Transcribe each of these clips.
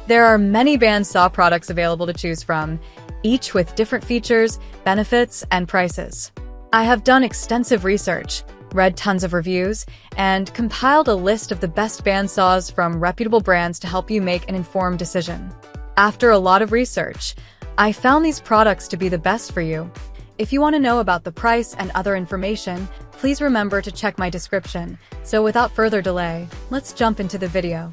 There are many bandsaw products available to choose from, each with different features, benefits, and prices. I have done extensive research, read tons of reviews, and compiled a list of the best bandsaws from reputable brands to help you make an informed decision. After a lot of research, I found these products to be the best for you. If you want to know about the price and other information, please remember to check my description. So without further delay, let's jump into the video.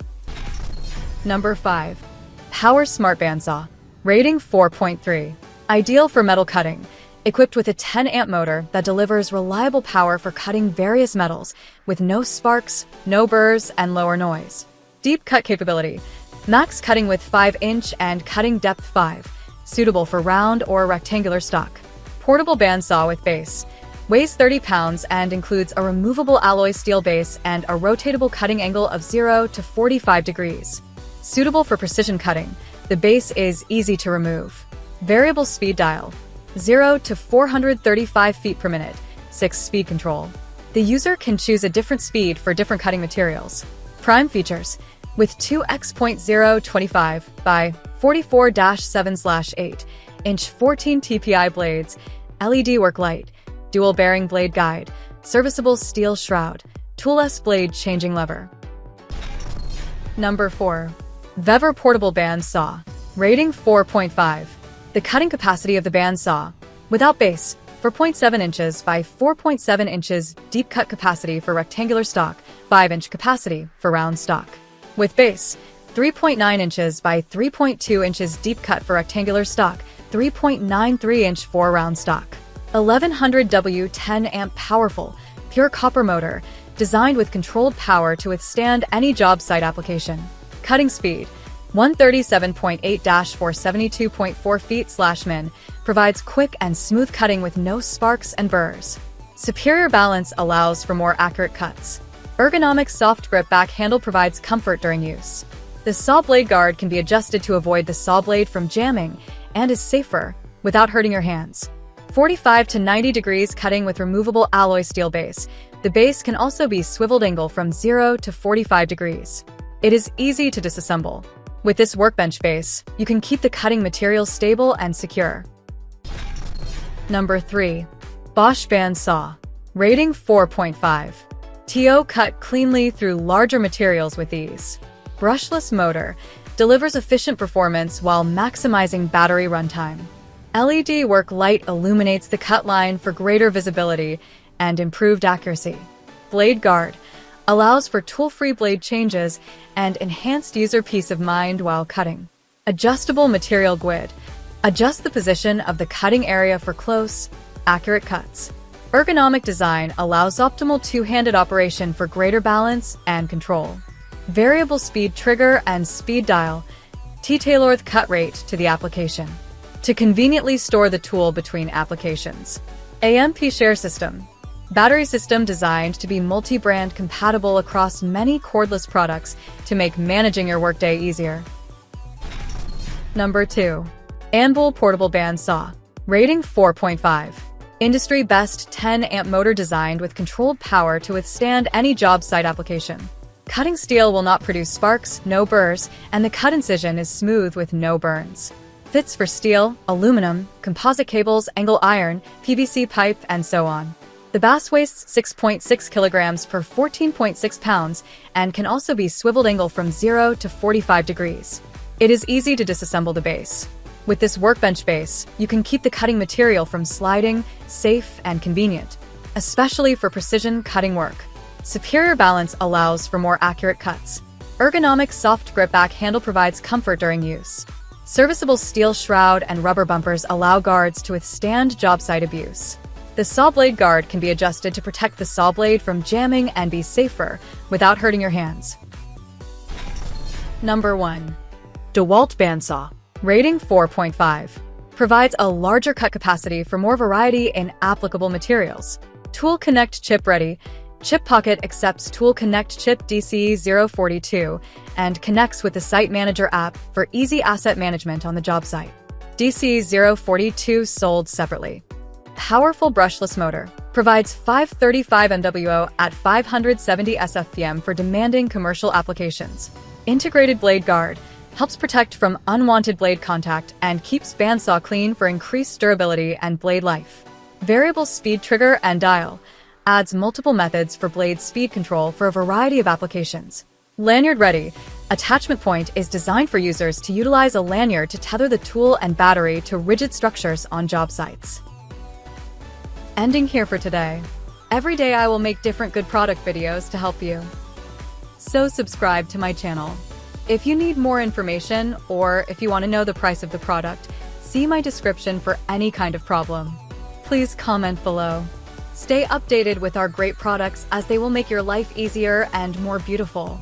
Number 5. Power Smart Bandsaw. Rating 4.3. Ideal for metal cutting. Equipped with a 10-amp motor that delivers reliable power for cutting various metals with no sparks, no burrs, and lower noise. Deep cut capability. Max cutting width 5-inch and cutting depth 5. Suitable for round or rectangular stock. Portable bandsaw with base. Weighs 30 pounds and includes a removable alloy steel base and a rotatable cutting angle of 0 to 45 degrees. Suitable for precision cutting. The base is easy to remove. Variable speed dial. 0 to 435 feet per minute. 6-speed control. The user can choose a different speed for different cutting materials. Prime features. With two X.025 by 44-7/8 inch 14 TPI blades, LED work light, dual bearing blade guide, serviceable steel shroud, toolless blade changing lever. Number 4. Vever Portable Bandsaw. Rating 4.5. The cutting capacity of the bandsaw. Without base, 4.7 inches by 4.7 inches deep cut capacity for rectangular stock, 5-inch capacity for round stock. With base, 3.9 inches by 3.2 inches deep cut for rectangular stock, 3.93 inch for round stock. 1100W 10-amp powerful, pure copper motor, designed with controlled power to withstand any job site application. Cutting speed, 137.8-472.4 feet/min, provides quick and smooth cutting with no sparks and burrs. Superior balance allows for more accurate cuts. Ergonomic soft grip back handle provides comfort during use. The saw blade guard can be adjusted to avoid the saw blade from jamming and is safer without hurting your hands. 45 to 90 degrees cutting with removable alloy steel base. The base can also be swiveled angle from 0 to 45 degrees. It is easy to disassemble. With this workbench base, you can keep the cutting material stable and secure. Number 3. Bosch Bandsaw. Rating 4.5. TO cut cleanly through larger materials with ease. Brushless motor delivers efficient performance while maximizing battery runtime. LED work light illuminates the cut line for greater visibility and improved accuracy. Blade guard allows for tool-free blade changes and enhanced user peace of mind while cutting. Adjustable material grid. Adjust the position of the cutting area for close, accurate cuts. Ergonomic design allows optimal two-handed operation for greater balance and control. Variable speed trigger and speed dial tailor the cut rate to the application. To conveniently store the tool between applications. AMP share system. Battery system designed to be multi-brand compatible across many cordless products to make managing your workday easier. Number 2. Anvil Portable Bandsaw. Rating 4.5. Industry best 10-amp motor designed with controlled power to withstand any job site application. Cutting steel will not produce sparks, no burrs, and the cut incision is smooth with no burns. Fits for steel, aluminum, composite cables, angle iron, PVC pipe, and so on. The bass weighs 6.6 kilograms per 14.6 pounds and can also be swiveled angle from 0 to 45 degrees. It is easy to disassemble the base. With this workbench base, you can keep the cutting material from sliding, safe and convenient, especially for precision cutting work. Superior balance allows for more accurate cuts. Ergonomic soft grip back handle provides comfort during use. Serviceable steel shroud and rubber bumpers allow guards to withstand job site abuse. The saw blade guard can be adjusted to protect the saw blade from jamming and be safer without hurting your hands. Number 1. DeWalt Bandsaw. Rating 4.5. Provides a larger cut capacity for more variety in applicable materials. Tool Connect chip ready. Chip Pocket accepts Tool Connect chip DC042 and connects with the Site Manager app for easy asset management on the job site. DC042 sold separately. Powerful brushless motor. Provides 535 MWO at 570 SFPM for demanding commercial applications. Integrated blade guard. helps protect from unwanted blade contact, and keeps bandsaw clean for increased durability and blade life. Variable speed trigger and dial adds multiple methods for blade speed control for a variety of applications. Lanyard ready. Attachment point is designed for users to utilize a lanyard to tether the tool and battery to rigid structures on job sites. Ending here for today. Every day I will make different good product videos to help you. So subscribe to my channel. If you need more information or if you want to know the price of the product, see my description for any kind of problem. Please comment below. Stay updated with our great products as they will make your life easier and more beautiful.